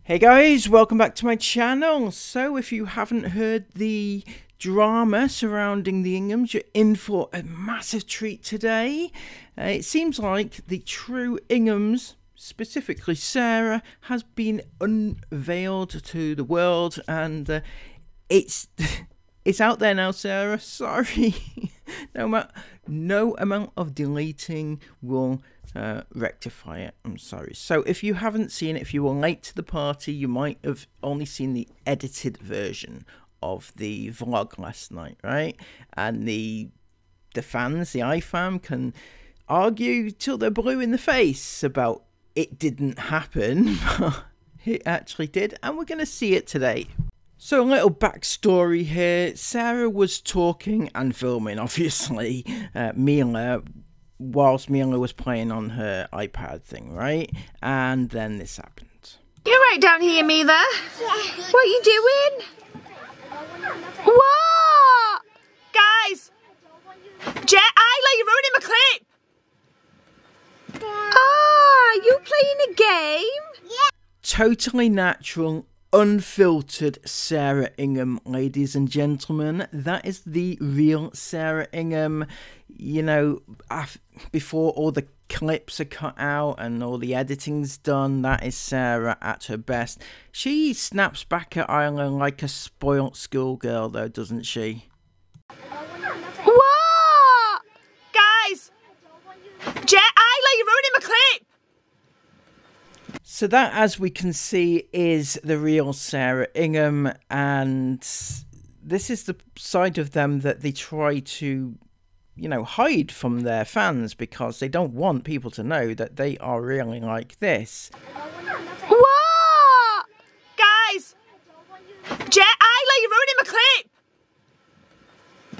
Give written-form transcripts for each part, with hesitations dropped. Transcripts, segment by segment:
Hey guys, welcome back to my channel. So if you haven't heard the drama surrounding the Inghams, you're in for a massive treat today. It seems like the true Inghams, specifically Sarah, has been unveiled to the world, and it's out there now, Sarah. Sorry. No amount of deleting will rectify it. I'm sorry. So if you haven't seen it, if you were late to the party, you might have only seen the edited version of the vlog last night, right? And the fans, the iFam, can argue till they're blue in the face about it didn't happen, but it actually did, and we're going to see it today. So a little backstory here. Sarah was talking and filming, obviously, Mila, whilst Mila was playing on her iPad thing, right? And then this happened. You're right down here, Mila. What are you doing? What? Guys! Jet, Isla, you're ruining my clip! Ah, you playing a game? Yeah. Totally natural, unfiltered Sarah Ingham, ladies and gentlemen. That is the real Sarah Ingham. You know, before all the clips are cut out and all the editing's done, that is Sarah at her best. She snaps back at Isla like a spoilt schoolgirl, though, doesn't she? What? Guys! Jet, Isla, you're ruining my clip! So that, as we can see, is the real Sarah Ingham, and this is the side of them that they try to, you know, hide from their fans because they don't want people to know that they are really like this. What? Guys! Jet, Isla, you're ruining my clip!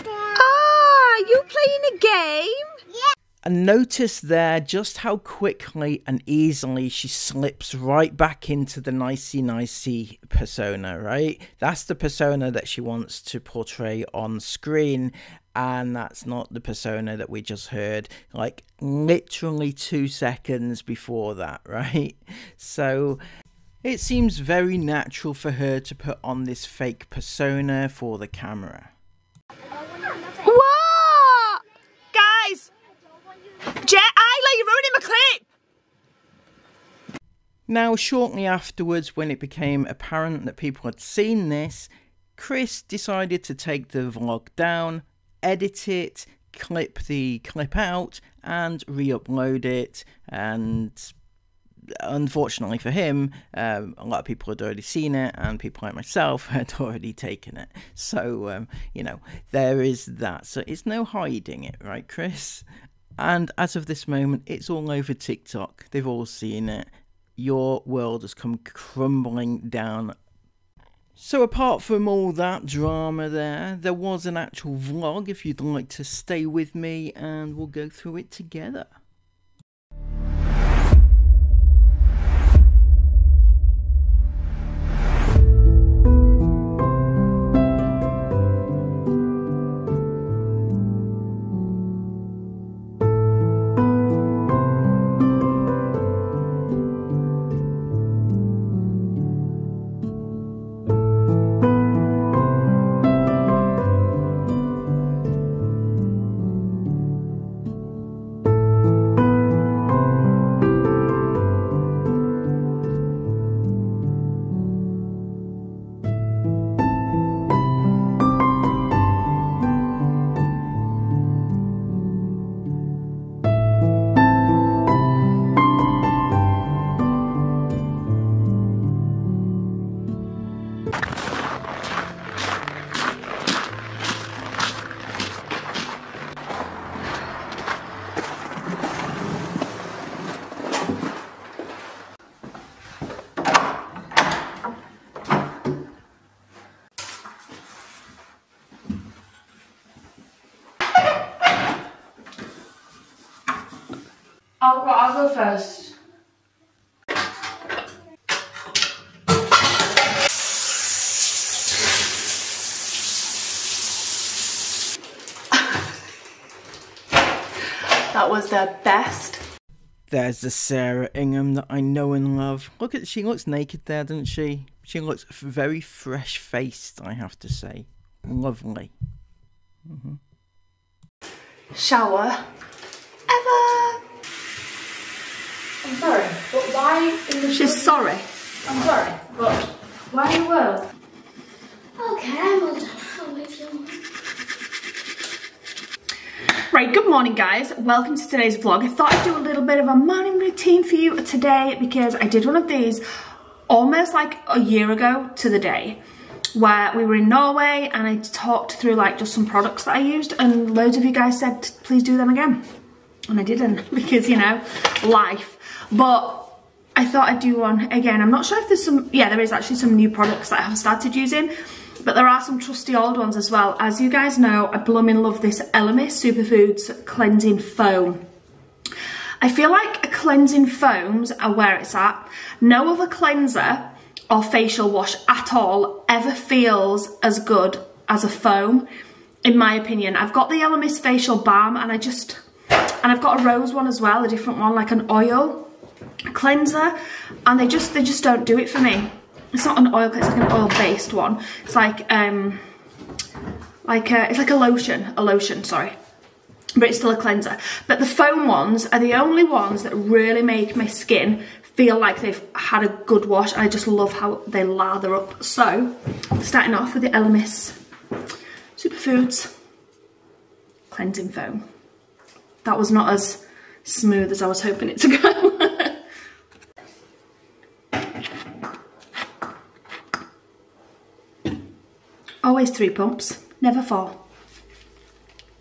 Ah, you playing a game? Yeah. And notice there just how quickly and easily she slips right back into the nicey persona, right? That's the persona that she wants to portray on screen, and that's not the persona that we just heard, like literally 2 seconds before that, right? So it seems very natural for her to put on this fake persona for the camera. What? Guys! Jet, Isla, you're ruining my clip! Now, shortly afterwards, when it became apparent that people had seen this, Chris decided to take the vlog down, edit it, clip the clip out, and re-upload it. And unfortunately for him, a lot of people had already seen it, and people like myself had already taken it. So, you know, there is that. So it's no hiding it, right, Chris? And as of this moment, it's all over TikTok. They've all seen it. Your world has come crumbling down. So apart from all that drama there was an actual vlog, if you'd like to stay with me, and we'll go through it together. I'll go first. That was the best There's the Sarah Ingham that I know and love. Look at, she looks naked there, doesn't she? She looks very fresh-faced, I have to say. Lovely. Shower ever. I'm sorry, but why in the She's sorry. I'm sorry, but why in the world? Okay, I'm all done. I'll wait for you. Right, good morning guys. Welcome to today's vlog. I thought I'd do a little bit of a morning routine for you today because I did one of these almost like a year ago to the day where we were in Norway and I talked through like just some products that I used and loads of you guys said please do them again. And I didn't because, you know, life. But I thought I'd do one again. I'm not sure if there's some, yeah, there is actually some new products that I have started using, but there are some trusty old ones as well. As you guys know, I blooming love this Elemis Superfoods Cleansing Foam. I feel like cleansing foams are where it's at. No other cleanser or facial wash at all ever feels as good as a foam, in my opinion. I've got the Elemis Facial Balm and I've got a rose one as well, a different one, like an oil cleanser, and they just don't do it for me. It's not an oil, it's like an oil-based one. It's like it's like a lotion, sorry. But it's still a cleanser. But the foam ones are the only ones that really make my skin feel like they've had a good wash. I just love how they lather up. So, starting off with the Elemis Superfoods Cleansing Foam. That was not as smooth as I was hoping it to go. Always 3 pumps, never 4,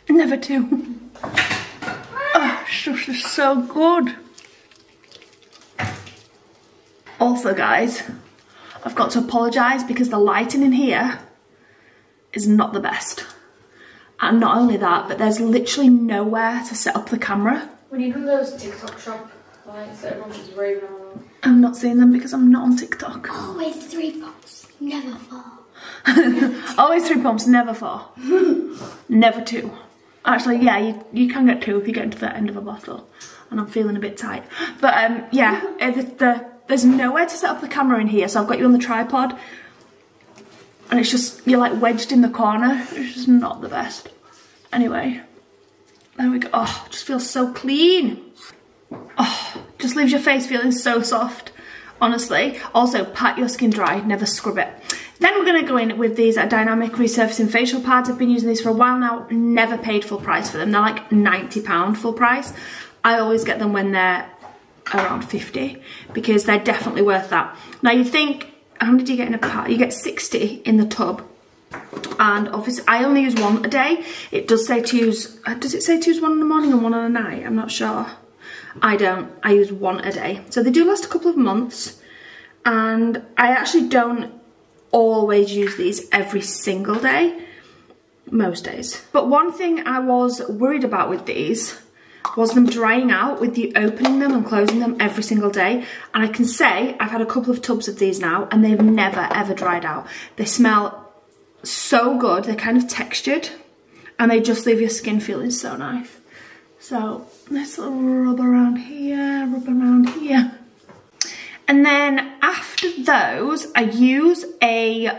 never 2. Oh, this is so good. Also guys, I've got to apologise because the lighting in here is not the best. And not only that, but there's literally nowhere to set up the camera. When you come to those TikTok shop lights that everyone's just raving on. I'm not seeing them because I'm not on TikTok. Always 3 pumps, never 4. Always 3 pumps, never 4. Never 2. Actually, yeah, you can get 2 if you get into the end of a bottle. And I'm feeling a bit tight. But yeah, there's nowhere to set up the camera in here, so I've got you on the tripod. And it's just, you're like wedged in the corner. It's just not the best. Anyway, there we go. Oh, just feels so clean. Oh, just leaves your face feeling so soft, honestly. Also, pat your skin dry, never scrub it. Then we're going to go in with these dynamic resurfacing facial pads. I've been using these for a while now, never paid full price for them. They're like £90 full price. I always get them when they're around 50 because they're definitely worth that. Now you think, how many do you get in a pad? You get 60 in the tub. And obviously I only use 1 a day. It does say to use, does it say to use 1 in the morning and 1 at night? I'm not sure. I don't, I use 1 a day. So they do last a couple of months. And I actually don't always use these every single day, most days. But one thing I was worried about with these was them drying out with you opening them and closing them every single day. And I can say I've had a couple of tubs of these now and they've never ever dried out. They smell so good, they're kind of textured and they just leave your skin feeling so nice. So let's rub around here, rub around here. And then after those, I use a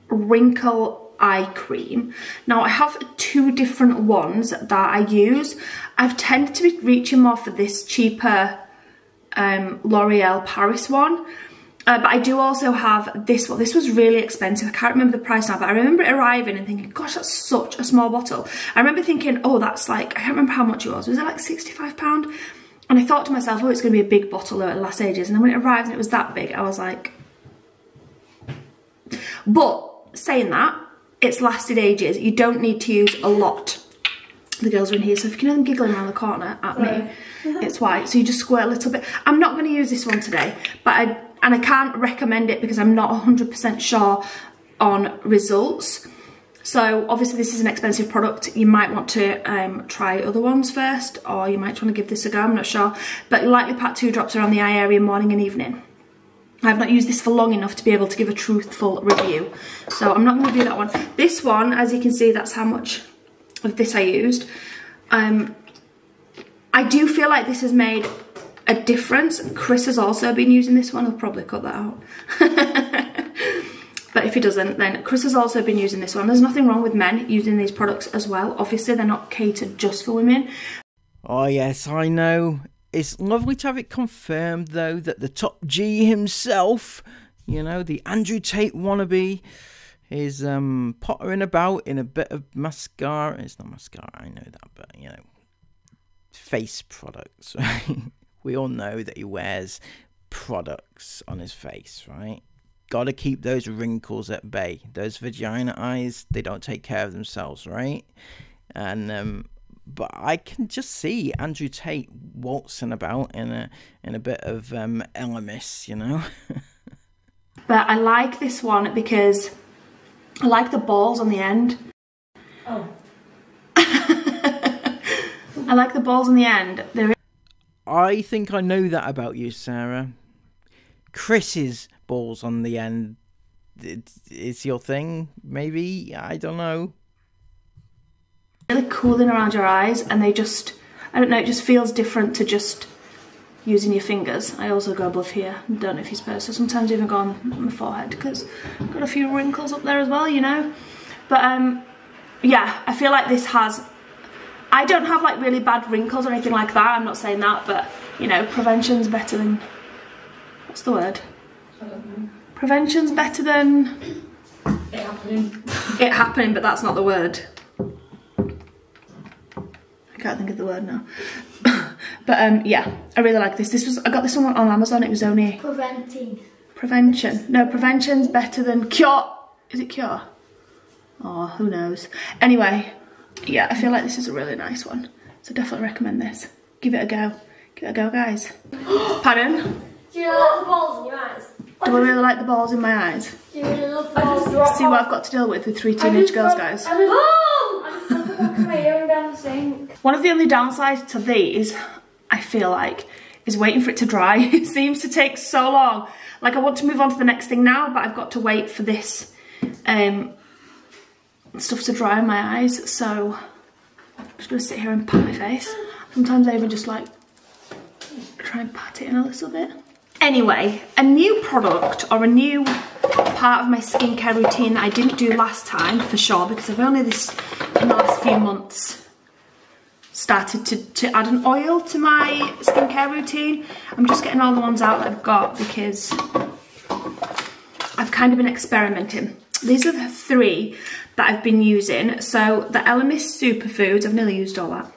wrinkle eye cream. Now I have 2 different ones that I use. I've tended to be reaching more for this cheaper L'Oreal Paris one. But I do also have this one. This was really expensive. I can't remember the price now, but I remember it arriving and thinking, gosh, that's such a small bottle. I remember thinking, oh, that's like, I can't remember how much it was. Was it like £65? And I thought to myself, oh, it's going to be a big bottle, it'll last ages. And then when it arrived and it was that big, I was like... But, saying that, it's lasted ages. You don't need to use a lot. The girls are in here, so if you can hear them giggling around the corner at me, it's white. So you just squirt a little bit. I'm not going to use this one today, but I can't recommend it because I'm not 100% sure on results. So obviously this is an expensive product. You might want to try other ones first, or you might want to give this a go, I'm not sure. But lightly pat 2 drops around the eye area morning and evening. I've not used this for long enough to be able to give a truthful review. So I'm not going to do that one. This one, as you can see, that's how much of this I used. I do feel like this has made a difference, Chris has also been using this one. I'll probably cut that out. But if he doesn't, then Chris has also been using this one. There's nothing wrong with men using these products as well. Obviously, they're not catered just for women. Oh, yes, I know. It's lovely to have it confirmed, though, that the top G himself, you know, the Andrew Tate wannabe, is pottering about in a bit of mascara. It's not mascara, I know that, but, you know, face products, right? We all know that he wears products on his face, right? Gotta keep those wrinkles at bay. Those vagina eyes, they don't take care of themselves, right? And but I can just see Andrew Tate waltzing about in a bit of Elemis, you know. But I like this one because I like the balls on the end. Oh. I like the balls on the end. I think I know that about you, Sarah. Chris's balls on the end, it's your thing, maybe? I don't know. Really cooling around your eyes, and they just, I don't know, it just feels different to just using your fingers. I also go above here, don't know if you're supposed to. Sometimes even go on my forehead because I've got a few wrinkles up there as well, you know. But yeah, I feel like this has, I don't have like really bad wrinkles or anything like that, I'm not saying that, but you know, prevention's better than, what's the word? I don't know. Prevention's better than It happening. it happening, but that's not the word. I can't think of the word now. But yeah, I really like this. I got this one on Amazon. It was only prevention. No, prevention's better than cure. Is it cure? Oh, who knows. Anyway, yeah, I feel like this is a really nice one. So definitely recommend this. Give it a go. Give it a go, guys. Pardon? Do you like the balls in your eyes? Do I really like the balls in my eyes? Do you really love balls? See what I've got to deal with 3 teenage girls, guys. I just put the back of my earring down the sink. One of the only downsides to these, I feel like, is waiting for it to dry. It seems to take so long. Like, I want to move on to the next thing now, but I've got to wait for this stuff to dry on my eyes. So I'm just going to sit here and pat my face. Sometimes I even just like try and pat it in a little bit. Anyway, a new product or a new part of my skincare routine that I didn't do last time for sure, because I've only in the last few months started to add an oil to my skincare routine. I'm just getting all the ones out that I've got because I've kind of been experimenting. These are the 3 that I've been using. So the Elemis Superfoods, I've nearly used all that.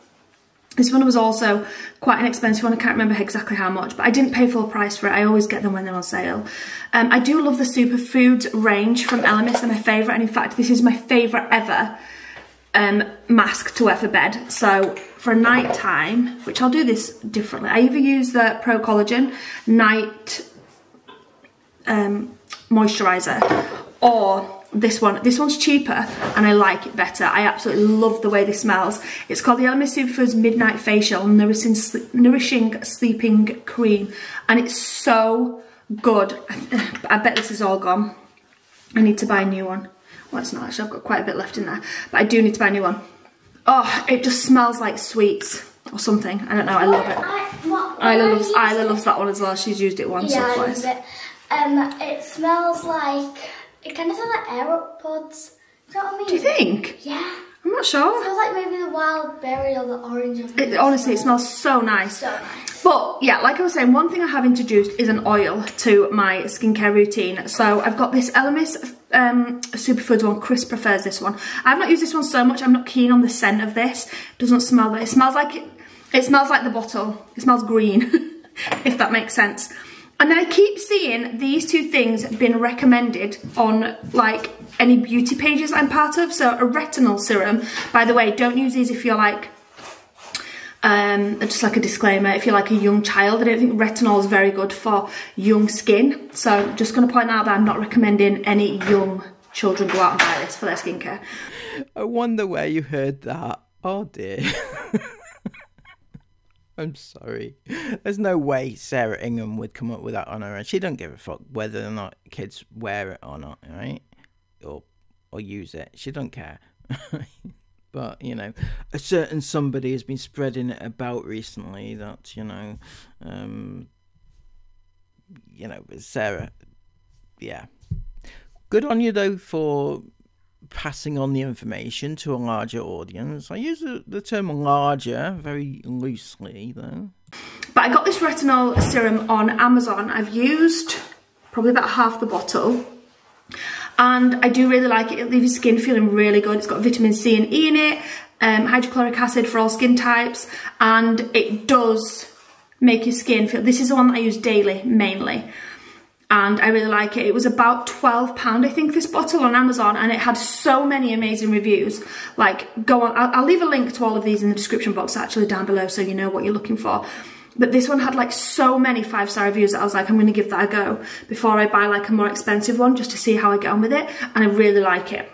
This one was also quite an expensive one. I can't remember exactly how much, but I didn't pay full price for it. I always get them when they're on sale. I do love the Superfoods range from Elemis. They're my favourite, and in fact, this is my favourite ever mask to wear for bed. So for night time, which I'll do this differently, I either use the Pro Collagen Night Moisturiser or this one. This one's cheaper and I like it better. I absolutely love the way this smells. It's called the Elemis Superfoods Midnight Facial Nourishing Sleeping Cream, and it's so good. I bet this is all gone. I need to buy a new one. Well, it's not actually, I've got quite a bit left in there, but I do need to buy a new one. Oh, it just smells like sweets or something. I don't know, I love it. Isla loves that one as well. She's used it once or twice. Yeah, I love it. It smells like, it kind of smells like AirPods. Do you know what I mean? Do you think? Yeah. I'm not sure. It smells like maybe the wild berry or the orange. Honestly, it smells so nice. So nice. But yeah, like I was saying, one thing I have introduced is an oil to my skincare routine. So I've got this Elemis Superfoods one. Chris prefers this one. I've not used this one so much. I'm not keen on the scent of this. It doesn't smell, but it smells like the bottle. It smells green, if that makes sense. And then I keep seeing these 2 things being recommended on like any beauty pages I'm part of. So a retinol serum, by the way, don't use these if you're like, just like a disclaimer, if you're like a young child. I don't think retinol is very good for young skin. So I'm just going to point out that I'm not recommending any young children go out and buy this for their skincare. I wonder where you heard that. Oh dear. I'm sorry. There's no way Sarah Ingham would come up with that on her own. She don't give a fuck whether or not kids wear it or not, right? Or use it. She don't care. But, you know, a certain somebody has been spreading it about recently that, you know, Sarah, yeah. Good on you, though, for passing on the information to a larger audience. I use the term larger very loosely, though. But I got this retinol serum on Amazon. I've used probably about half the bottle. And I do really like it. It leaves your skin feeling really good. It's got vitamin C and E in it, hydrochloric acid for all skin types. And it does make your skin feel... This is the one that I use daily, mainly. And I really like it. It was about £12, I think, this bottle on Amazon, and it had so many amazing reviews. Like, go on, I'll leave a link to all of these in the description box actually down below so you know what you're looking for. But this one had like so many 5-star reviews that I was like, I'm going to give that a go before I buy like a more expensive one just to see how I get on with it. And I really like it.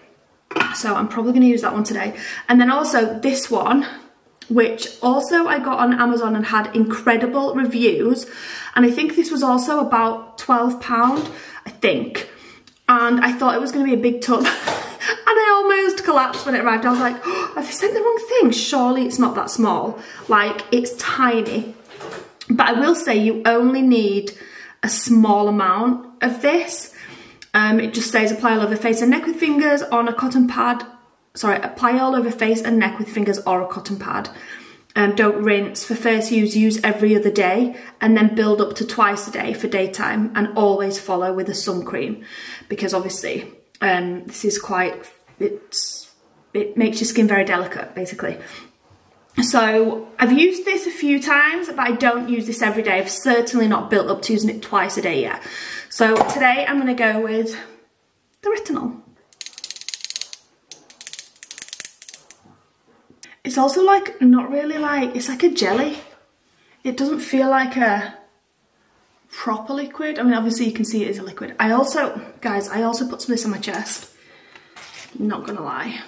So I'm probably going to use that one today. And then also this one, which also I got on Amazon and had incredible reviews. And I think this was also about £12, I think. And I thought it was going to be a big tub. And I almost collapsed when it arrived. I was like, oh, have I sent the wrong thing? Surely it's not that small. Like, it's tiny. But I will say you only need a small amount of this. It just says apply all over face and neck with fingers on a cotton pad. Sorry, apply all over face and neck with fingers or a cotton pad. Don't rinse. For first use every other day, and then build up to twice a day for daytime, and always follow with a sun cream, because obviously this is quite, it makes your skin very delicate basically. So I've used this a few times, but I don't use this every day. I've certainly not built up to using it twice a day yet. So today I'm going to go with the retinol. It's also like, not really like, it's like a jelly. It doesn't feel like a proper liquid. I mean, obviously you can see it is a liquid. I also, guys, I also put some of this on my chest. Not gonna lie.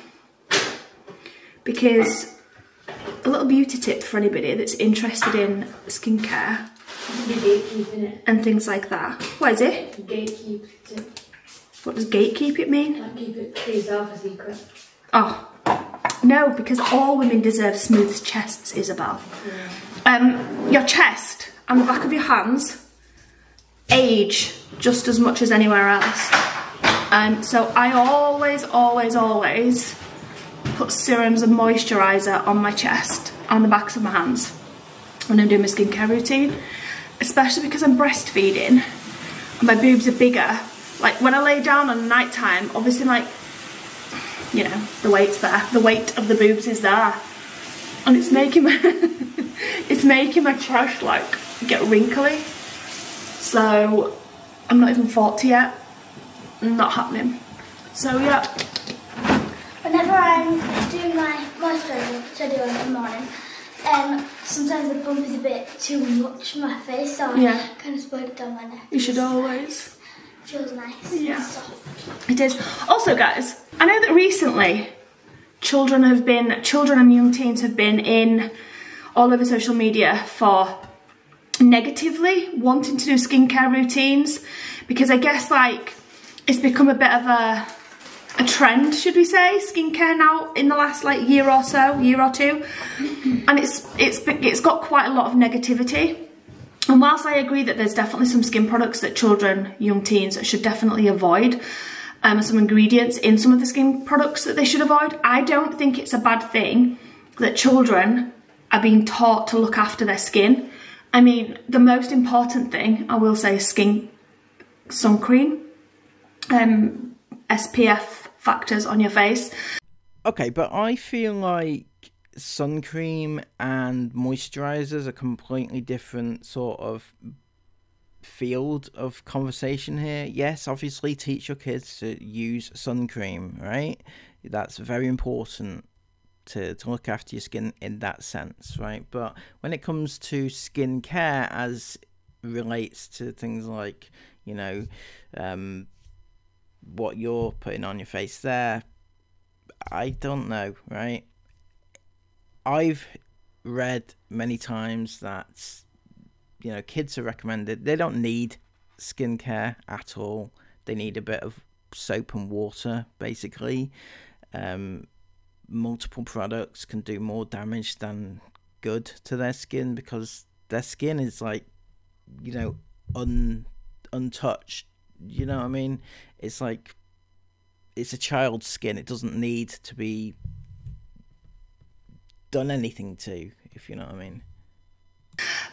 Because a little beauty tip for anybody that's interested in skincare and things like that. What is it? Gatekeep it. What does gatekeep it mean? Like keep it to yourself a secret. Oh. No, because all women deserve smooth chests, Isabel. Yeah. Your chest and the back of your hands age just as much as anywhere else. So I always put serums and moisturiser on my chest, on the backs of my hands when I'm doing my skincare routine. Especially because I'm breastfeeding and my boobs are bigger. Like when I lay down on night time, obviously like, you know, the weight's there. The weight of the boobs is there. And it's making my it's making my chest like get wrinkly. So I'm not even 40 yet. Not happening. So yeah. Whenever I'm doing my moisturiser, which I do in the morning, sometimes the bump is a bit too much on my face, so I kind of spread it down my neck. You should always. Feels nice. Yeah. And soft. It is. Also, guys, I know that recently children and young teens have been in all over social media for negatively wanting to do skincare routines, because I guess like it's become a bit of a trend, should we say, skincare now in the last like year or two, and it's got quite a lot of negativity. And whilst I agree that there's definitely some skin products that children, young teens should definitely avoid, some ingredients in some of the skin products that they should avoid, I don't think it's a bad thing that children are being taught to look after their skin. I mean, the most important thing, I will say, is sun cream, SPF factors on your face. Okay, but I feel like sun cream and moisturizers are completely different sort of field of conversation here. Yes, obviously teach your kids to use sun cream, right? That's very important to look after your skin in that sense, right? But when it comes to skincare as relates to things like, you know, what you're putting on your face there, I don't know, right? I've read many times that, you know, kids are recommended, they don't need skincare at all. They need a bit of soap and water, basically. multiple products can do more damage than good to their skin, because their skin is like, you know, untouched. You know what I mean? It's like, it's a child's skin. It doesn't need to be done anything to, if you know what I mean.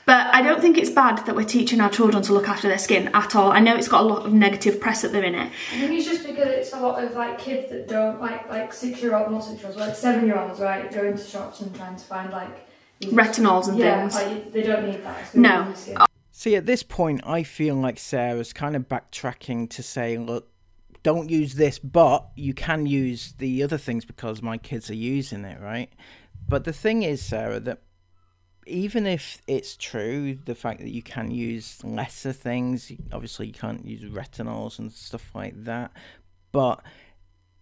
But I don't think it's bad that we're teaching our children to look after their skin at all. I know it's got a lot of negative press at the minute. I think it's just because it's a lot of like kids that don't like 6-year-olds, not 6-year-olds, like 7-year-olds, right? Go into shops and trying to find like retinols and things. Like, they don't need that. No. See, at this point, I feel like Sarah's kind of backtracking to say, look, don't use this, but you can use the other things because my kids are using it, right? But the thing is, Sarah, that even if it's true, the fact that you can use lesser things, obviously you can't use retinols and stuff like that, but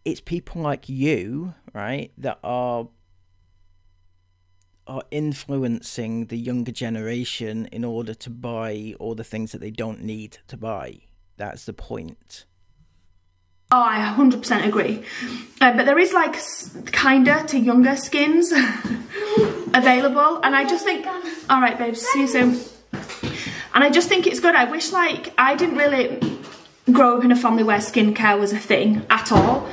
it's people like you, right, that are influencing the younger generation in order to buy all the things that they don't need to buy. That's the point. Oh, I 100% agree. But there is like kinder to younger skins available, and I just think, all right babes, see you soon. And I just think it's good. I wish, like, I didn't really grow up in a family where skincare was a thing at all,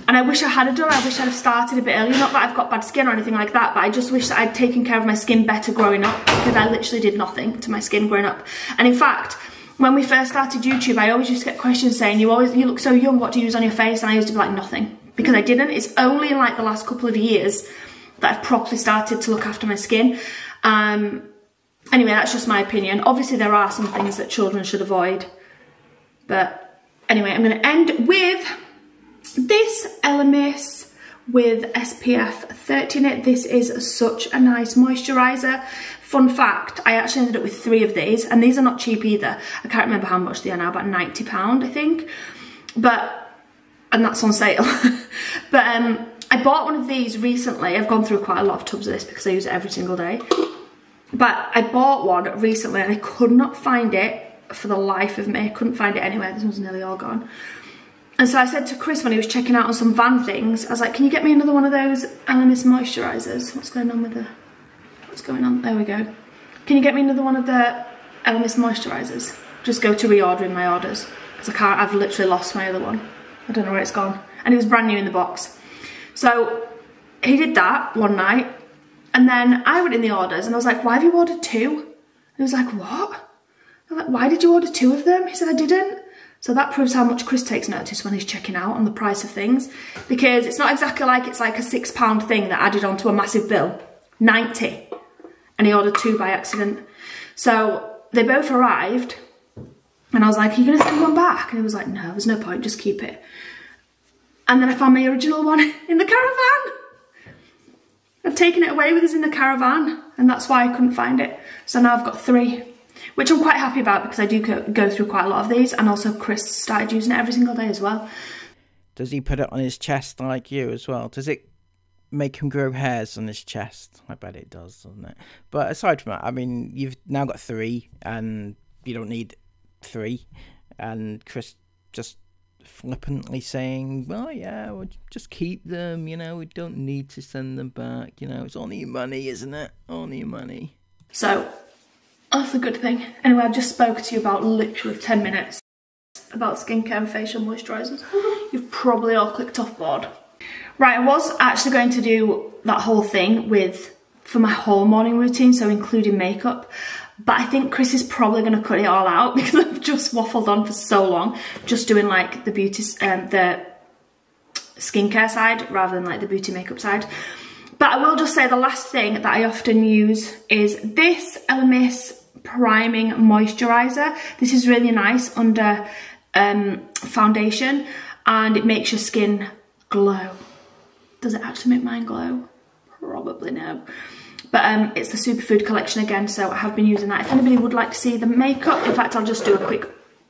and I wish I had done. I wish I'd have started a bit earlier. Not that I've got bad skin or anything like that, but I just wish that I'd taken care of my skin better growing up, because I literally did nothing to my skin growing up. And in fact, when we first started YouTube, I always used to get questions saying, you look so young, what do you use on your face? And I used to be like, nothing, because I didn't. It's only in like the last couple of years that I've properly started to look after my skin. Anyway, that's just my opinion. Obviously there are some things that children should avoid, but anyway, I'm going to end with this Elemis with SPF 30 in it. This is such a nice moisturiser. Fun fact, I actually ended up with 3 of these, and these are not cheap either. I can't remember how much they are now, about £90 I think, and that's on sale. But I bought one of these recently. I've gone through quite a lot of tubs of this because I use it every single day, but I bought one recently and I could not find it for the life of me. I couldn't find it anywhere. This one's nearly all gone. And so I said to Chris when he was checking out on some van things, I was like, can you get me another one of those Elemis moisturisers? What's going on with the... What's going on? There we go. Can you get me another one of the Elemis moisturisers? Just go to reordering my orders, because I can't, I've literally lost my other one. I don't know where it's gone. And it was brand new in the box. So he did that one night, and then I went in the orders and I was like, why have you ordered 2? And he was like, what? I was like, why did you order 2 of them? He said, I didn't. So that proves how much Chris takes notice when he's checking out on the price of things, because it's not exactly like it's like a £6 thing that added onto a massive bill. 90. And he ordered 2 by accident. So they both arrived, and I was like, are you going to send one back? And he was like, no, there's no point, just keep it. And then I found my original one in the caravan. I've taken it away with us in the caravan, and that's why I couldn't find it. So now I've got 3, which I'm quite happy about, because I do go through quite a lot of these, and also Chris started using it every single day as well. Does he put it on his chest like you as well? Does it make him grow hairs on his chest? I bet it does, doesn't it? But aside from that, I mean, you've now got 3, and you don't need 3. And Chris just flippantly saying, well, yeah, we'll just keep them, you know, we don't need to send them back, you know, it's only your money, isn't it? Only your money. So that's a good thing. Anyway, I've just spoke to you about literally 10 minutes about skincare and facial moisturisers. You've probably all clicked off board. Right, I was actually going to do that whole thing for my whole morning routine, so including makeup, but I think Chris is probably going to cut it all out, because I've just waffled on for so long, just doing like the the skincare side rather than like the beauty makeup side. But I will just say the last thing that I often use is this Elemis priming moisturiser. This is really nice under foundation, and it makes your skin glow. Does it actually make mine glow? Probably no. But it's the Superfood collection again, so I have been using that. If anybody would like to see the makeup, in fact, I'll just do a quick...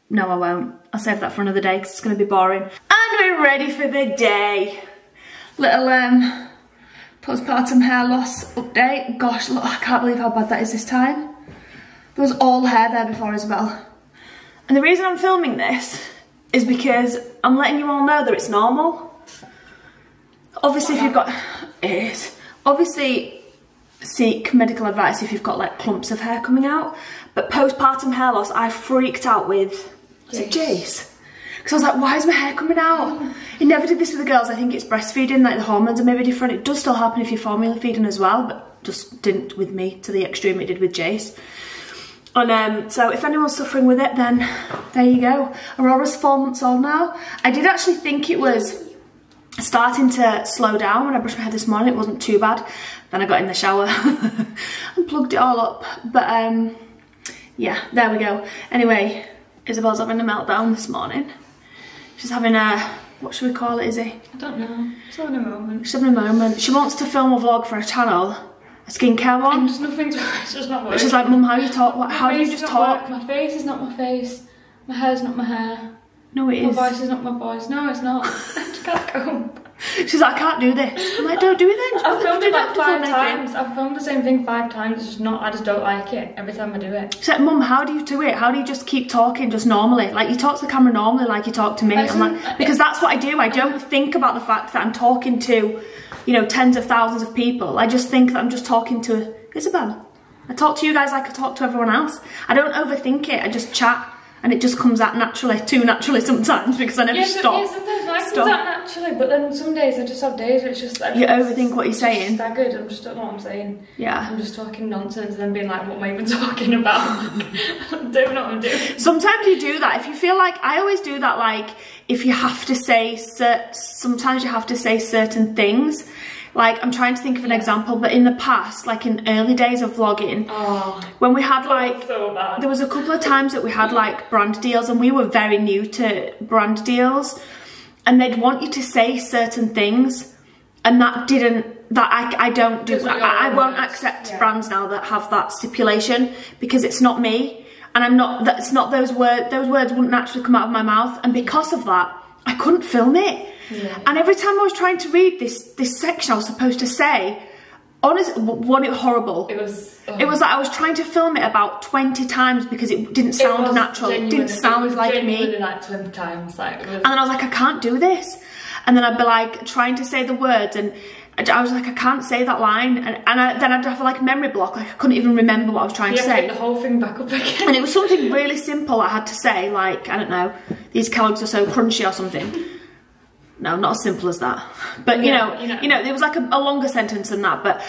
No, I won't. I'll save that for another day, because it's going to be boring. And we're ready for the day. Little postpartum hair loss update. Gosh, look, I can't believe how bad that is this time. There was all hair there before as well. And the reason I'm filming this is because I'm letting you all know that it's normal. Obviously, if you've got... It is. Obviously, seek medical advice if you've got like clumps of hair coming out. But postpartum hair loss, I freaked out with, was it Jace? Because I was like, why is my hair coming out? It never did this with the girls. I think it's breastfeeding, like the hormones are maybe different. It does still happen if you're formula feeding as well, but just didn't with me to the extreme it did with Jace. And so if anyone's suffering with it, then there you go. Aurora's 4 months old now. I did actually think it was starting to slow down when I brushed my hair this morning. It wasn't too bad. Then I got in the shower and plugged it all up. But yeah, there we go. Anyway, Isabel's having a meltdown this morning. She's having a, what should we call it, Izzy? I don't know. She's having a moment. She's having a moment. She wants to film a vlog for her channel, a skincare one. And just nothing to, it's just not working. She's like, Mum, how do you talk? How do you just talk? Work. My face is not my face. My hair's not my hair. No, it is. My voice is not my voice. No, it's not. I just can't go. She's like, I can't do this. I'm like, don't do it then. I've filmed it like 5 times. I've filmed the same thing 5 times. It's just not, I just don't like it every time I do it. She's like, Mum, how do you do it? How do you just keep talking just normally? Like, you talk to the camera normally like you talk to me. I'm like, because that's what I do. I don't think about the fact that I'm talking to, you know, tens of thousands of people. I just think that I'm just talking to Isabel. I talk to you guys like I talk to everyone else. I don't overthink it. I just chat. And it just comes out naturally, too naturally sometimes, because I never stop. Yeah, sometimes mine comes out naturally, but then some days I just have days where it's just like... You overthink what you're saying? That good, I just don't know what I'm saying. Yeah. I'm just talking nonsense and then being like, what am I even talking about? I don't know what I'm doing. Sometimes you do that. If you feel like... I always do that, like, if you have to say... Sometimes you have to say certain things. Like, I'm trying to think of an example, but in the past, like in early days of vlogging, when we had like, there was a couple of times that we had like brand deals and we were very new to brand deals and they'd want you to say certain things and that didn't, I don't do, I won't accept brands now that have that stipulation because it's not me and I'm not, that's not those words wouldn't naturally come out of my mouth and because of that, I couldn't film it. Yeah. And every time I was trying to read this section I was supposed to say, honestly, wasn't it horrible? It was like I was trying to film it about 20 times because it didn't sound natural. It didn't sound like me. Like 20 times, like it was... And then I was like, I can't do this. And then I'd be like trying to say the words and I was like, I can't say that line. And then I'd have like a memory block, like I couldn't even remember what I was trying to say. Pick the whole thing back up again. And it was something really simple I had to say, like, I don't know, these Kellogg's are so crunchy or something. No, not as simple as that. But you know, it was like a longer sentence than that. But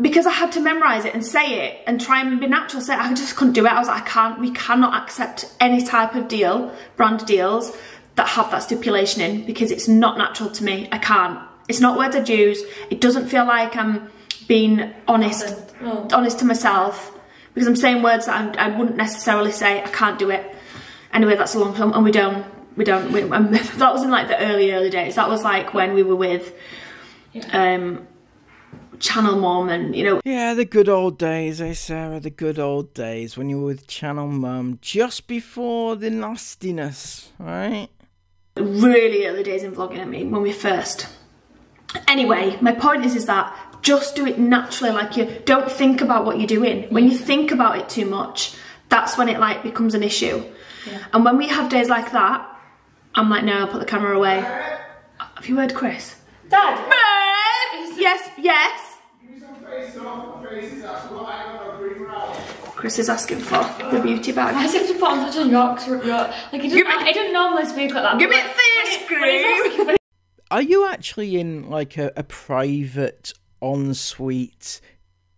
because I had to memorize it and say it and try and be natural, say it, I just couldn't do it. I was like, we cannot accept any type of deal, brand deals that have that stipulation in because it's not natural to me. I can't. It's not words I use. It doesn't feel like I'm being honest to myself because I'm saying words that I wouldn't necessarily say. I can't do it. Anyway, that's a long film, and we don't. That was in like the early days. That was like when we were with Channel Mum and, you know. Yeah, the good old days, eh, Sarah? The good old days when you were with Channel Mum just before the nastiness, right? Really early days in vlogging, I mean, when we first. Anyway, my point is that just do it naturally, like you don't think about what you're doing. When you think about it too much, that's when it like becomes an issue. Yeah. And when we have days like that, I'm like, no, I'll put the camera away. Have you heard Chris? Dad! Babe! Yes, yes! Give me some face off. My face is out. What I got a green round. Chris is asking for the beauty bag. I have to put on such a yacht. Like, he doesn't normally speak like that. Give me face cream! Are you actually in like a private ensuite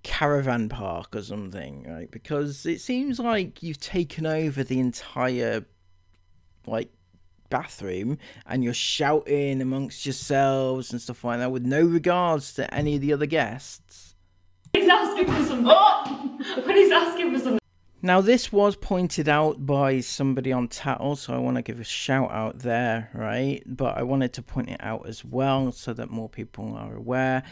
caravan park or something, right? Because it seems like you've taken over the entire like bathroom and you're shouting amongst yourselves and stuff like that with no regards to any of the other guests. He's asking for something. Oh! When he's asking for something. Now this was pointed out by somebody on Tattle, so I want to give a shout out there, right? But I wanted to point it out as well so that more people are aware.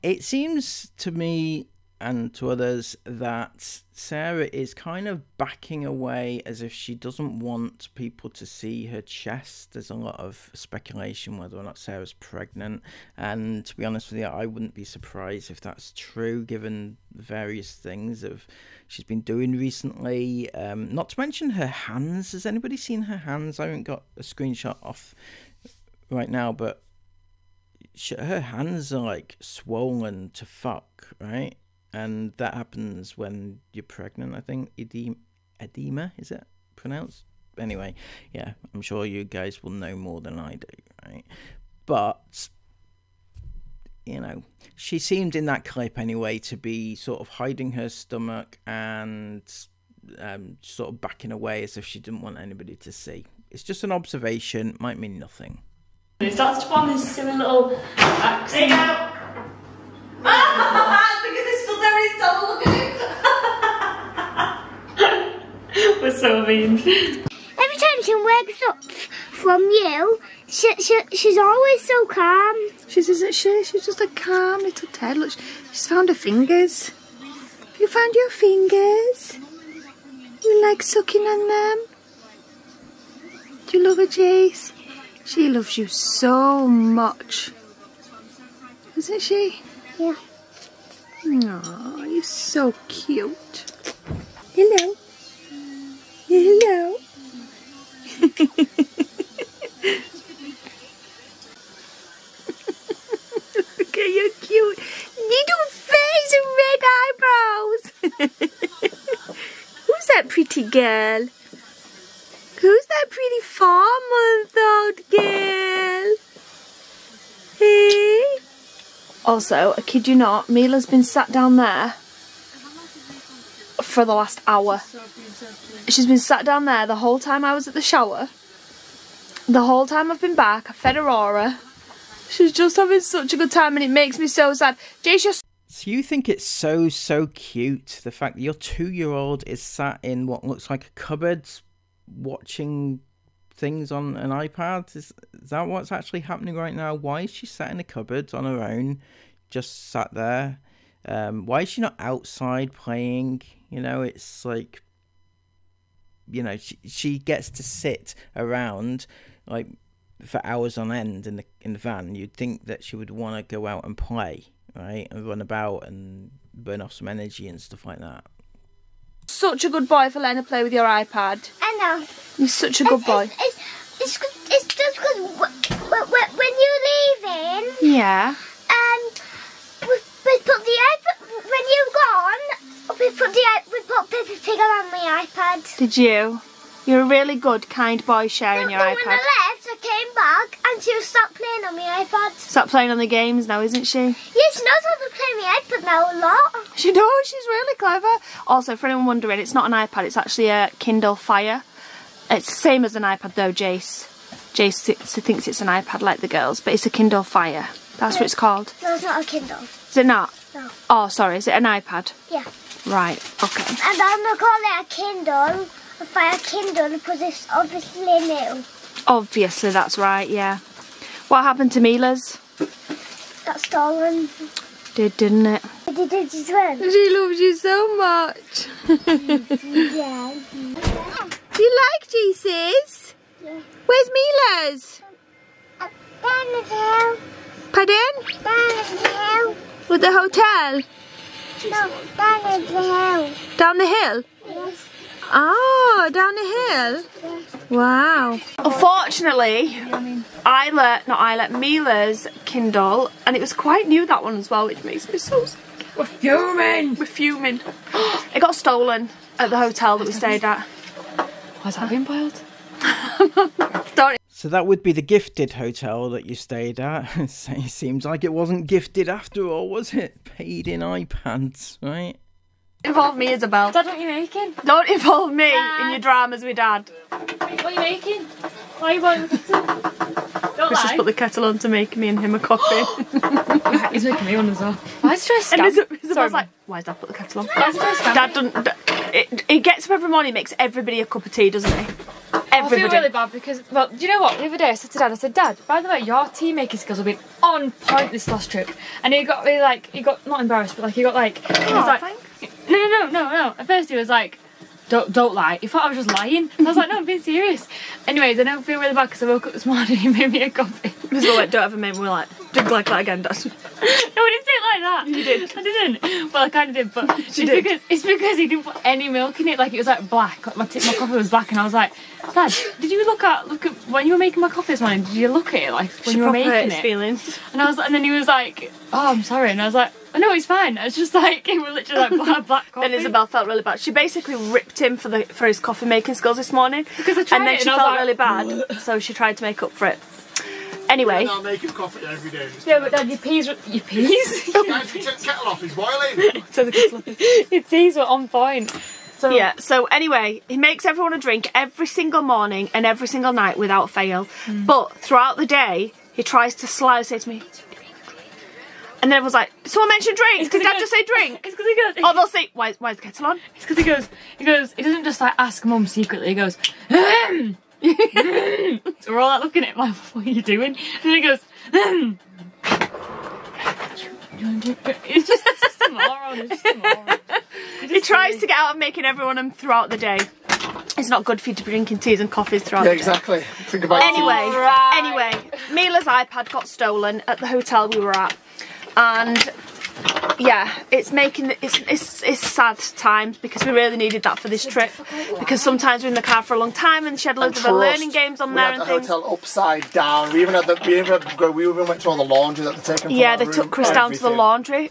It seems to me and to others that Sarah is kind of backing away as if she doesn't want people to see her chest. There's a lot of speculation whether or not Sarah's pregnant, and to be honest with you, I wouldn't be surprised if that's true given various things of she's been doing recently. Not to mention her hands. Has anybody seen her hands? I haven't got a screenshot off right now, but her hands are like swollen to fuck, right? And that happens when you're pregnant, I think. Edema, is it pronounced? Anyway, yeah, I'm sure you guys will know more than I do, right? But, you know, she seemed in that clip anyway to be sort of hiding her stomach and sort of backing away as if she didn't want anybody to see. It's just an observation, might mean nothing. It starts to form this silly little accent. There you go. Because it's still there, he's still look at it. We're so mean. Every time she wakes up from you, she's always so calm. Isn't she? She's just a calm little Ted. Look, she's found her fingers. Have you found your fingers? You like sucking on them? Do you love her, Jace? She loves you so much. Isn't she? Yeah. Aww, you're so cute. Hello. Hello. Look at your cute little face and red eyebrows. Who's that pretty girl? Who's that pretty 4-month-old girl? Hey? Also, I kid you not, Mila's been sat down there for the last hour. She's been sat down there the whole time I was at the shower. The whole time I've been back, I fed Aurora. She's just having such a good time and it makes me so sad. Jace, you're... So you think it's so cute, the fact that your 2-year-old is sat in what looks like a cupboard watching things on an iPad? Is that what's actually happening right now? Why is she sat in a cupboard on her own, just sat there? Why is she not outside playing? You know, it's like, you know, she gets to sit around like for hours on end in the van. You'd think that she would want to go out and play, right, and run about and burn off some energy and stuff like that. Such a good boy for letting her play with your iPad. I know. You're such a good boy. It's just because when you're leaving, Yeah. we put the iPad, when you've gone, we put Peppa Pig on my iPad. Did you? You're a really good, kind boy sharing your iPad. When I left, I came back and she stopped playing on my iPad. Stop playing on the games now, isn't she? Yeah, she knows how to play my iPad now a lot. She knows, she's really clever. Also, for anyone wondering, it's not an iPad, it's actually a Kindle Fire. It's the same as an iPad though, Jace. Jace thinks it's an iPad like the girls, but it's a Kindle Fire. That's what it's called. No, it's not a Kindle. Is it not? No. Oh, sorry, is it an iPad? Yeah. Right, okay. And I'm going to call it a Kindle, a Fire Kindle, because it's obviously new. Obviously, that's right, yeah. What happened to Mila's? Got stolen. Didn't it? Did as well? She loves you so much. Yeah. Do you like Jesus? Yeah. Where's Mila's? Down the hill. Pardon? Down the hill. With the hotel? No, down the hill. Down the hill? Yes. Oh, down the hill? Wow. Unfortunately, Mila's Kindle, and it was quite new, that one as well, which makes me so sad. We're fuming. We're fuming. It got stolen at the hotel that we stayed at. Why's that being boiled? Don't. So that would be the gifted hotel that you stayed at. It seems like it wasn't gifted after all, was it? Paid in iPads, right? Involve me, Isabel. Dad, what are you making? Don't involve me in your dramas with Dad. What are you making? Why are you boiling the kettle? Don't Let's just lie. put the kettle on to make me and him a coffee. He's making me one as well. Why is it trying to And scam? Isabel's like, why does Dad put the kettle on? Why is it trying to scam? Dad doesn't. He gets up every morning, makes everybody a cup of tea, doesn't he? I feel Everybody. really bad because, well, do you know what? The other day I said to Dad, I said, Dad, by the way, your tea making skills have been on point this last trip. And he got really like, he got not embarrassed, but like he got like, he was like, no. At first he was like, don't lie. He thought I was just lying. I was like, no, I'm being serious. Anyways, I don't feel really bad because I woke up this morning and he made me a coffee. Because we're like, don't ever make me, we're like, Drink like that again, Dad. No, I didn't say it like that. You did. I didn't. Well, I kind of did, but did. It's because he didn't put any milk in it. Like, it was like black. Like, my coffee was black, and I was like, Dad, did you look at when you were making my coffee this morning? Did you look at it like when you were making it? Feelings. And then he was like, oh, I'm sorry, and I was like, oh, no, it's fine. I was just like, it was literally like black coffee. Then Isabel felt really bad. She basically ripped him for his coffee making skills this morning. Because I tried and then it, she and I was felt like, really bad, so she tried to make up for it. Anyway. I'll make him coffee every day. Yeah, but Dad, your peas? Guys, we took the kettle off, he's boiling. Your teas were on point. So yeah, so anyway, he makes everyone a drink every single morning and every single night without fail. But throughout the day, he tries to slyly say to me, and then everyone's like, someone mentioned drinks, did Dad just say drink? It's because he goes... Oh, they'll say, why is the kettle on? It's because he doesn't just like ask Mum secretly, he goes, so we're all like looking at him like, what are you doing? And then he goes, It's just a moron. He tries to get out of making everyone throughout the day. It's not good for you to be drinking teas and coffees throughout the day. Exactly. Think about Anyway, Mila's iPad got stolen at the hotel we were at. And yeah, it's sad times because we really needed that for this trip, because sometimes we're in the car for a long time and she had loads of her learning games on there and things. We had the hotel upside down. We even went to all the laundry that they're taking. Yeah, they took Chris down to the laundry.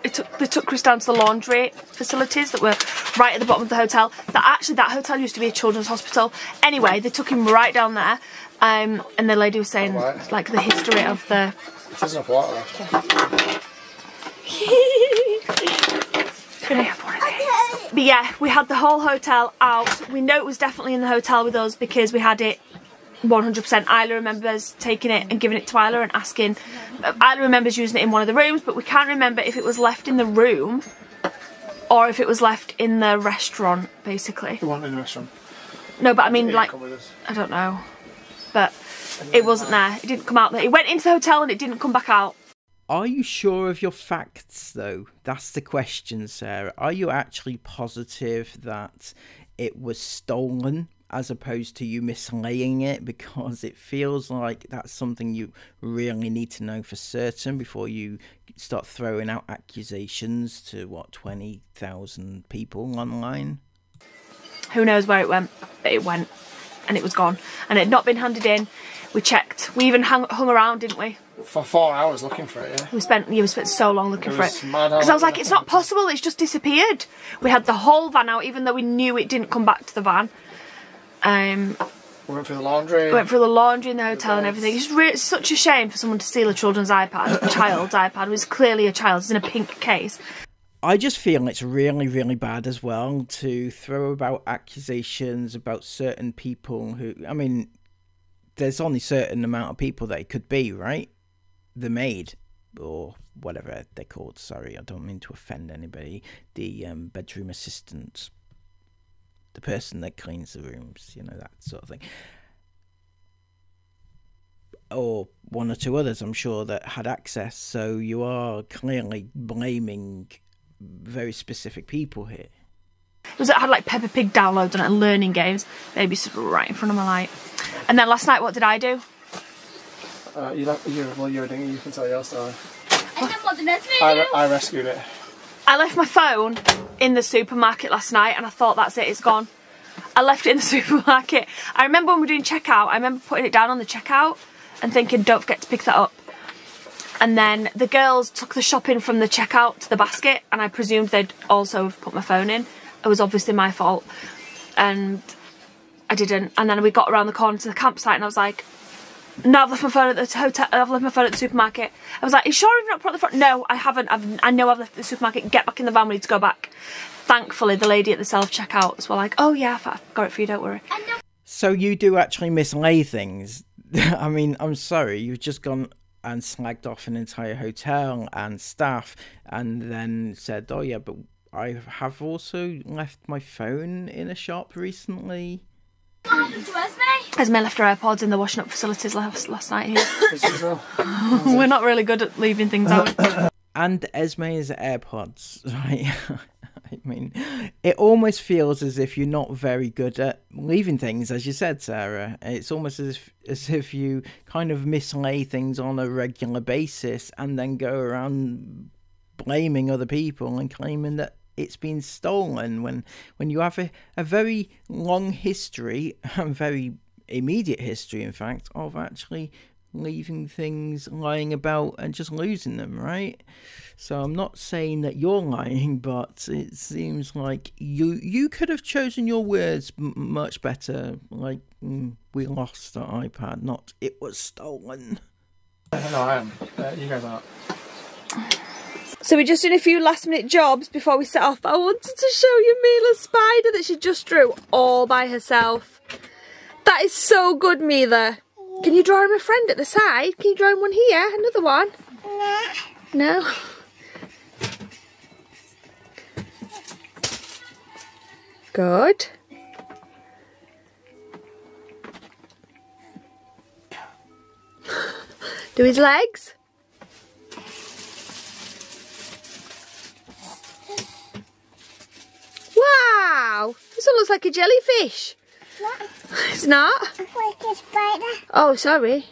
They took Chris down to the laundry facilities that were right at the bottom of the hotel. That hotel used to be a children's hospital. Anyway, they took him right down there, and the lady was saying like the history of the. There's enough water left. Can I have one of these? But yeah, we had the whole hotel out. We know it was definitely in the hotel with us because we had it 100%. Isla remembers taking it and giving it to Isla and asking. Isla remembers using it in one of the rooms, but we can't remember if it was left in the room or if it was left in the restaurant, basically. It wasn't in the restaurant. No, but I mean, like, I don't know. But it wasn't there. It didn't come out there. It went into the hotel and it didn't come back out. Are you sure of your facts, though? That's the question, Sarah. Are you actually positive that it was stolen as opposed to you mislaying it? Because it feels like that's something you really need to know for certain before you start throwing out accusations to, what, 20,000 people online? Who knows where it went, but it went. And it was gone. And it had not been handed in. We checked. We even hung around, didn't we? For 4 hours looking for it, yeah. We spent so long looking for it. Because I was like, it's not possible, it's just disappeared. We had the whole van out, even though we knew it didn't come back to the van. We went through the laundry. We went through the laundry in the hotel and everything. It's such a shame for someone to steal a children's iPad, a child's iPad. It was clearly a child's. It's in a pink case. I just feel it's really, really bad as well to throw about accusations about certain people who, I mean, there's only a certain amount of people that it could be, right? The maid, or whatever they're called, sorry, I don't mean to offend anybody, the bedroom assistant, the person that cleans the rooms, you know, that sort of thing. Or one or two others, I'm sure, that had access, so you are clearly blaming very specific people here. It had like Peppa Pig downloads on it and learning games. Baby stood right in front of my light. And then last night, what did I do? You were doing, you can tell your story. And then what did Esme do? I rescued it. I left my phone in the supermarket last night and I thought, that's it, it's gone. I left it in the supermarket. I remember when we were doing checkout, I remember putting it down on the checkout and thinking, don't forget to pick that up. And then the girls took the shopping from the checkout to the basket and I presumed they'd also have put my phone in. It was obviously my fault. And I didn't. And then we got around the corner to the campsite and I was like, no, I've left my phone at the hotel. I've left my phone at the supermarket. I was like, are you sure you've not put it at the front? No, I haven't. I know I've left the supermarket. Get back in the van. We need to go back. Thankfully, the lady at the self-checkouts were like, oh yeah, I've got it for you, don't worry. So you do actually mislay things. I mean, I'm sorry, you've just gone and slagged off an entire hotel and staff and then said, oh yeah, but I have also left my phone in a shop recently. What happened to Esme? Esme left her AirPods in the washing up facilities last night here. We're not really good at leaving things out. And Esme's AirPods, right? I mean, it almost feels as if you're not very good at leaving things, as you said, Sarah. It's almost as if you kind of mislay things on a regular basis and then go around blaming other people and claiming that it's been stolen when you have a very long history, and very immediate history, in fact, of actually leaving things lying about and just losing them, right? So I'm not saying that you're lying, but it seems like you could have chosen your words much better, like we lost the iPad, not it was stolen. No, I am. You guys aren't. So we're just doing a few last minute jobs before we set off, but I wanted to show you Mila's spider that she just drew all by herself. That is so good, Mila. Can you draw him a friend at the side? Can you draw him one here? Another one? No. No? Good. Do his legs? Wow! This one looks like a jellyfish. No. It's not? It's like a spider. Oh, sorry.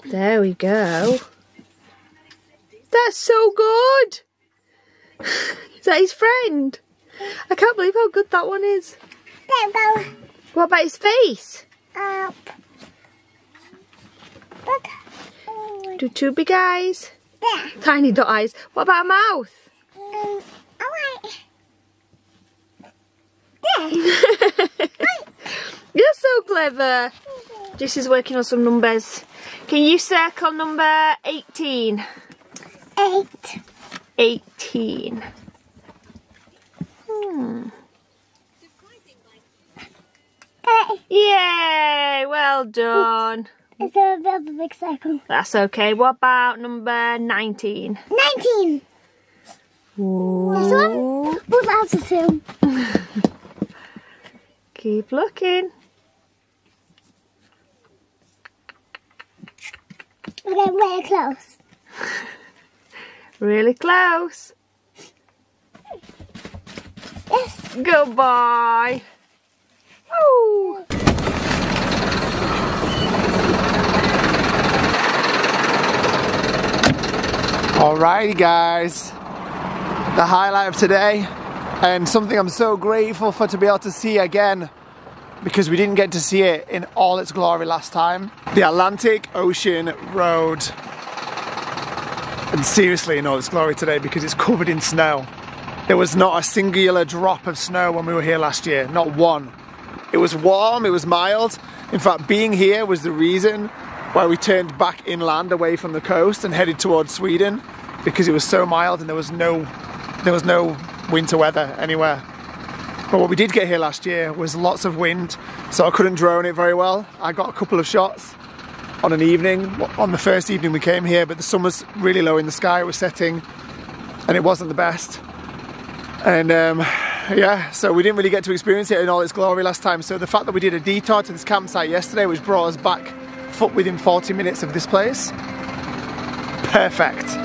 There we go. That's so good. Is that his friend? I can't believe how good that one is. There we go. What about his face? Up. Look. Do two big eyes. There. Tiny dot eyes. What about a mouth? Alright. You're so clever. This is working on some numbers. Can you circle number 18? 8. 18. Yay! Well done. It's a bit of a big circle. That's okay. What about number 19? 19. Ooh. This one? But that's a 2. Keep looking. We're getting really close. Really close. Yes. Goodbye. Oh. Alrighty guys, the highlight of today, and something I'm so grateful for to be able to see again, because we didn't get to see it in all its glory last time. The Atlantic Ocean Road. And seriously in all its glory today, because it's covered in snow. There was not a singular drop of snow when we were here last year, not one. It was warm, it was mild. In fact, being here was the reason why we turned back inland away from the coast and headed towards Sweden, because it was so mild and there was no winter weather anywhere. But what we did get here last year was lots of wind, so I couldn't drone it very well. I got a couple of shots on an evening, on the first evening we came here, but the sun was really low in the sky, it was setting, and it wasn't the best. And yeah, so we didn't really get to experience it in all its glory last time. So the fact that we did a detour to this campsite yesterday, which brought us back within 40 minutes of this place, perfect.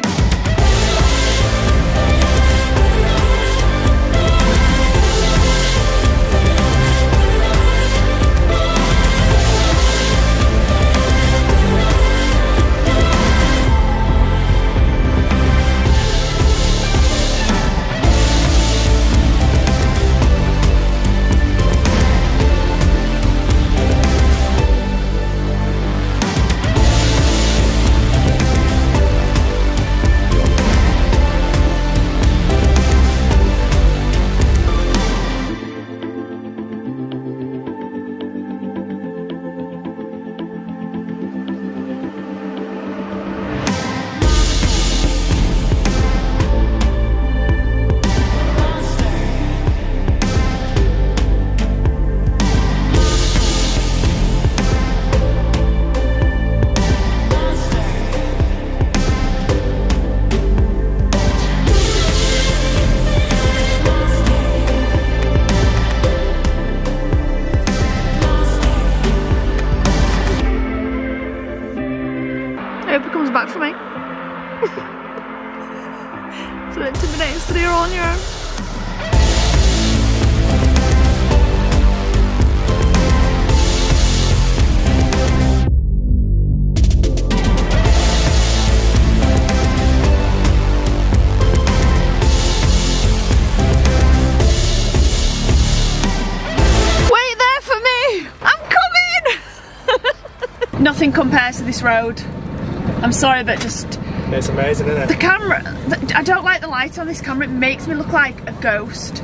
So intimidating to do on your own. Nothing compares to this road. I'm sorry, but just... It's amazing, isn't it? The camera... I don't like the light on this camera. It makes me look like a ghost.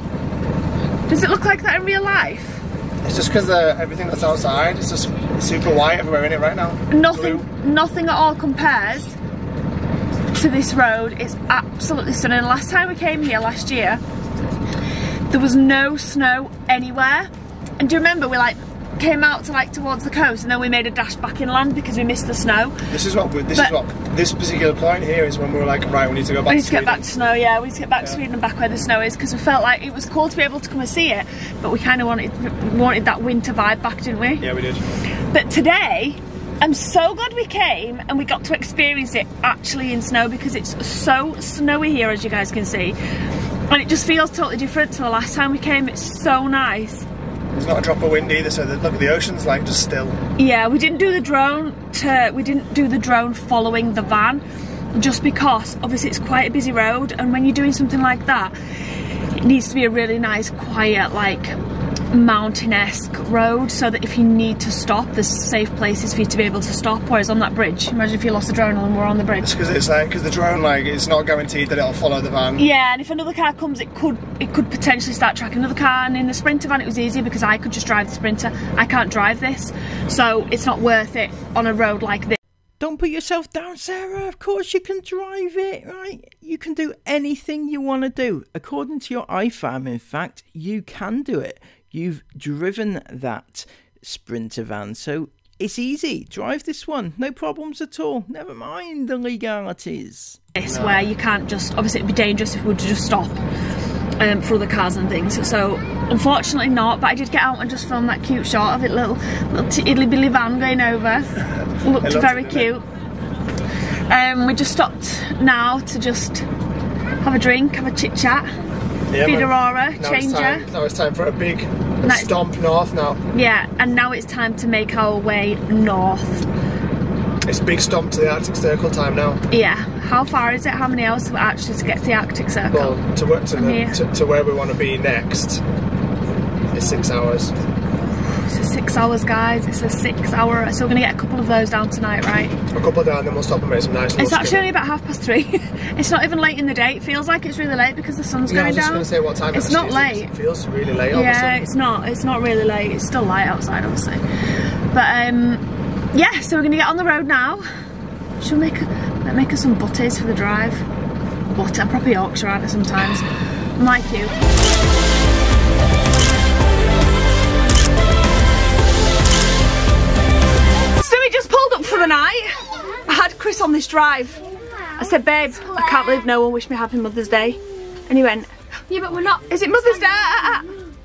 Does it look like that in real life? It's just because everything that's outside is just super white everywhere in it right now. Nothing at all compares to this road. It's absolutely stunning. Last time we came here last year, there was no snow anywhere. And do you remember we came out to towards the coast and then we made a dash back inland because we missed the snow. This particular point here is when we were like, right, we need to go back. We need to get back to snow, yeah. We need to get back to Sweden and back where the snow is, because we felt like it was cool to be able to come and see it, but we kind of wanted that winter vibe back, didn't we? Yeah, we did. But today, I'm so glad we came and we got to experience it actually in snow, because it's so snowy here, as you guys can see, and it just feels totally different to the last time we came. It's so nice. There's not a drop of wind either, so look at the ocean's like just still. Yeah, we didn't do the drone following the van, just because obviously it's quite a busy road, and when you're doing something like that, it needs to be a really nice, quiet, mountain-esque road, so that if you need to stop, there's safe places for you to be able to stop. Whereas on that bridge, imagine if you lost the drone and we're on the bridge. Because the drone, it's not guaranteed that it'll follow the van. Yeah, and if another car comes, it could potentially start tracking another car. And in the Sprinter van, it was easier because I could just drive the Sprinter. I can't drive this, so it's not worth it on a road like this. Don't put yourself down, Sarah. Of course you can drive it, right? You can do anything you want to do. According to your iFam, in fact, you can do it. You've driven that Sprinter van, so it's easy. Drive this one, no problems at all. Never mind the legalities. It's where you can't just, obviously it'd be dangerous if we were to just stop for other cars and things. So unfortunately not, but I did get out and just film that cute shot of it, little tiddly billy van going over. Looked very cute. We just stopped now to just have a drink, have a chit chat. Yeah, feed Aurora, change her. Now it's time for a big stomp north now. Yeah, and now it's time to make our way north. It's a big stomp to the Arctic Circle time now. Yeah. How far is it? How many hours actually to get to the Arctic Circle? Well, to where we want to be next is 6 hours. It's 6 hours, guys. It's a 6 hour. So we're going to get a couple of those down tonight, right? A couple down, then we'll stop and make some nice. It's actually only about 3:30. It's not even late in the day. It feels like it's really late because the sun's going down. I was just going to say what time it's not late. It feels really late. Yeah, it's not. It's not really late. It's still light outside, obviously. But yeah. So we're going to get on the road now. Should we make us some butties for the drive? Butter, proper Yorkshire, aren't it? Sometimes. I'm like you. For the night, I had Chris on this drive. I said, babe, I can't believe no one wished me happy Mother's Day. And he went, yeah, but we're not. Is it Mother's Day?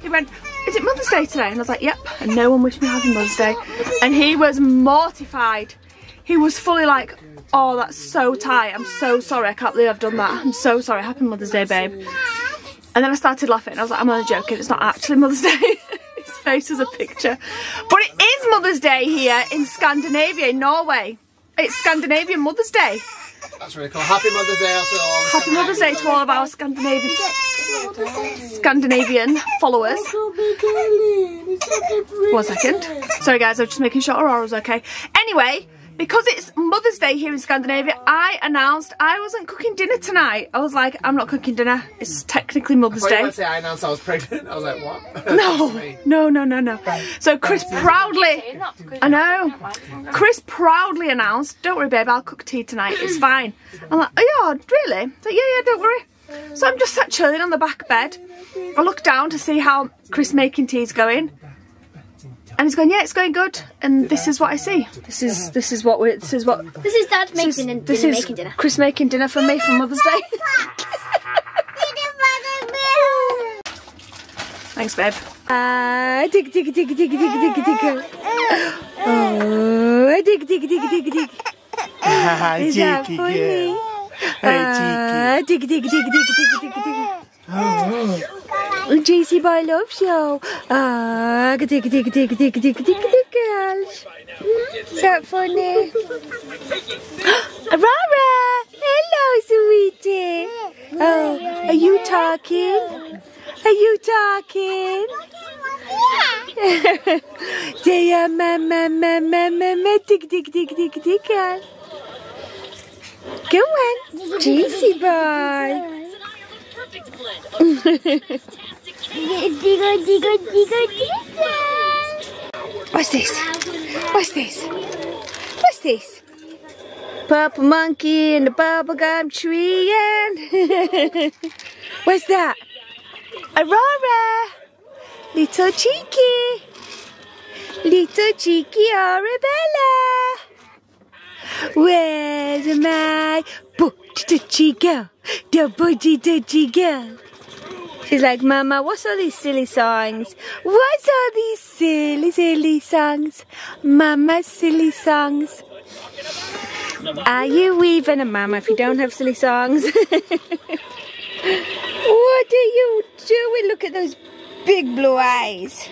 He went, is it Mother's Day today? And I was like, yep. And no one wished me happy Mother's Day. And he was mortified. He was fully like, oh, that's so tight. I'm so sorry. I can't believe I've done that. I'm so sorry. Happy Mother's Day, babe. And then I started laughing. I was like, I'm only joking. It's not actually Mother's Day. His face is a picture. But it is Mother's Day here in Scandinavia, in Norway. It's Scandinavian Mother's Day. That's really cool. Happy Mother's Day to all. Happy Mother's Day to all of our Scandinavian followers. 1 second. Sorry guys, I'm just making sure Aurora's okay. Anyway, because it's Mother's Day here in Scandinavia, I announced I wasn't cooking dinner tonight. I was like, I'm not cooking dinner. It's technically Mother's Day. I announced I was pregnant. I was like, what? No. So Chris proudly, I know, Chris proudly announced, don't worry babe, I'll cook tea tonight, it's fine. I'm like, oh yeah, really? I was like, yeah, don't worry. So I'm just sat chilling on the back bed. I look down to see how Chris making tea's going. And he's going, yeah, it's going good. And this is what I see. This is Dad making dinner. Chris making dinner for me for Mother's Day. Thanks, babe. Dig. Oh, dig. Is that funny? Diggy, diggy, diggy, diggy, diggy, diggy, diggy. Oh, JC boy loves you. Diggy, diggy, diggy, diggy, diggy, diggy, diggy, girls. Is that funny? Aurora! Hello, sweetie. Oh, are you talking? Are you talking? Say, dig, dig, dig, dig, dig, girl. Go on, JC boy. What's this? What's this? What's this? Purple monkey in the bubblegum tree and what's that? Aurora! Little cheeky! Little cheeky Arabella! Where's my butchy girl? The butchy girl? She's like, Mama, what's all these silly songs? What's all these silly songs? Mama's silly songs. Are you even a mama if you don't have silly songs? What are you doing? Look at those big blue eyes.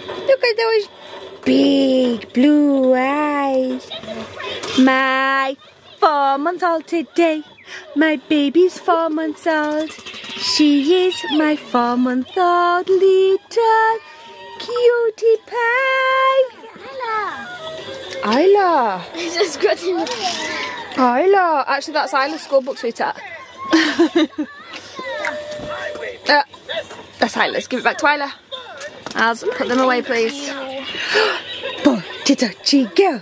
Look at those big blue eyes. My 4-month-old today. My baby's 4 months old. She is my 4-month-old little cutie pie. Isla. Isla. Actually, that's Isla's school book, sweetheart. That's Isla's. Give it back to Isla. I'll put them away, please. Butchy girl.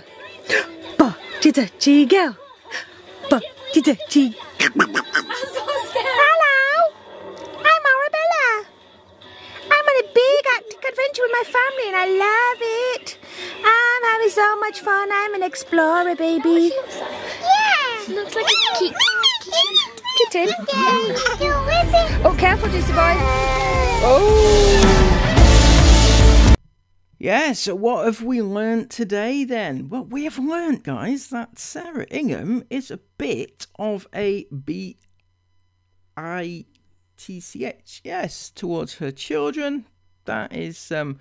Butchy girl. Butchy. Hello. I'm Arabella. I'm on a big Arctic adventure with my family and I love it. I'm having so much fun. I'm an explorer, baby. Yeah. She looks like a kitten. Oh, careful, Juicy boy. Oh. Yeah, so what have we learnt today then? Well, we have learnt, guys, that Sarah Ingham is a bit of a bitch, yes, towards her children. That is, well,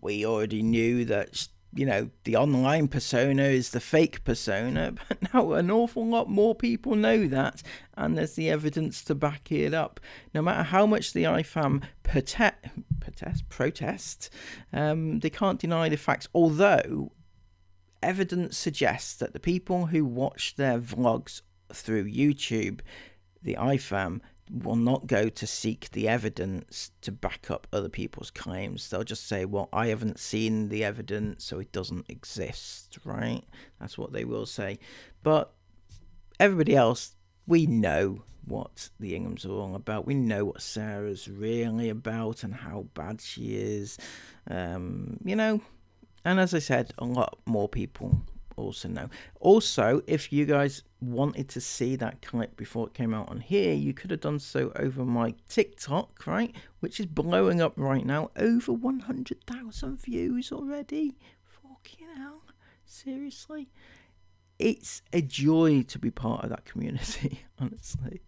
we already knew that, you know, the online persona is the fake persona, but now an awful lot more people know that, and there's the evidence to back it up. No matter how much the IFAM protest, they can't deny the facts, although evidence suggests that the people who watch their vlogs through YouTube, the IFAM, will not go to seek the evidence to back up other people's claims. They'll just say, well, I haven't seen the evidence, so it doesn't exist, right? That's what they will say. But everybody else, we know what the Inghams are all about. We know what Sarah's really about and how bad she is, you know. And as I said, a lot more people also know. Also, if you guys wanted to see that clip before it came out on here, you could have done so over my TikTok, right, which is blowing up right now. Over 100,000 views already. Fucking hell, seriously, it's a joy to be part of that community, honestly.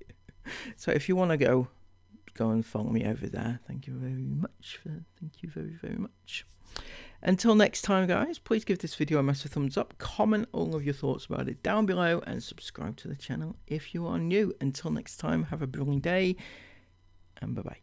So if you want to go and follow me over there, thank you very much. Thank you very, very much. Until next time, guys, please give this video a massive thumbs up, comment all of your thoughts about it down below, and subscribe to the channel if you are new. Until next time, have a brilliant day, and bye-bye.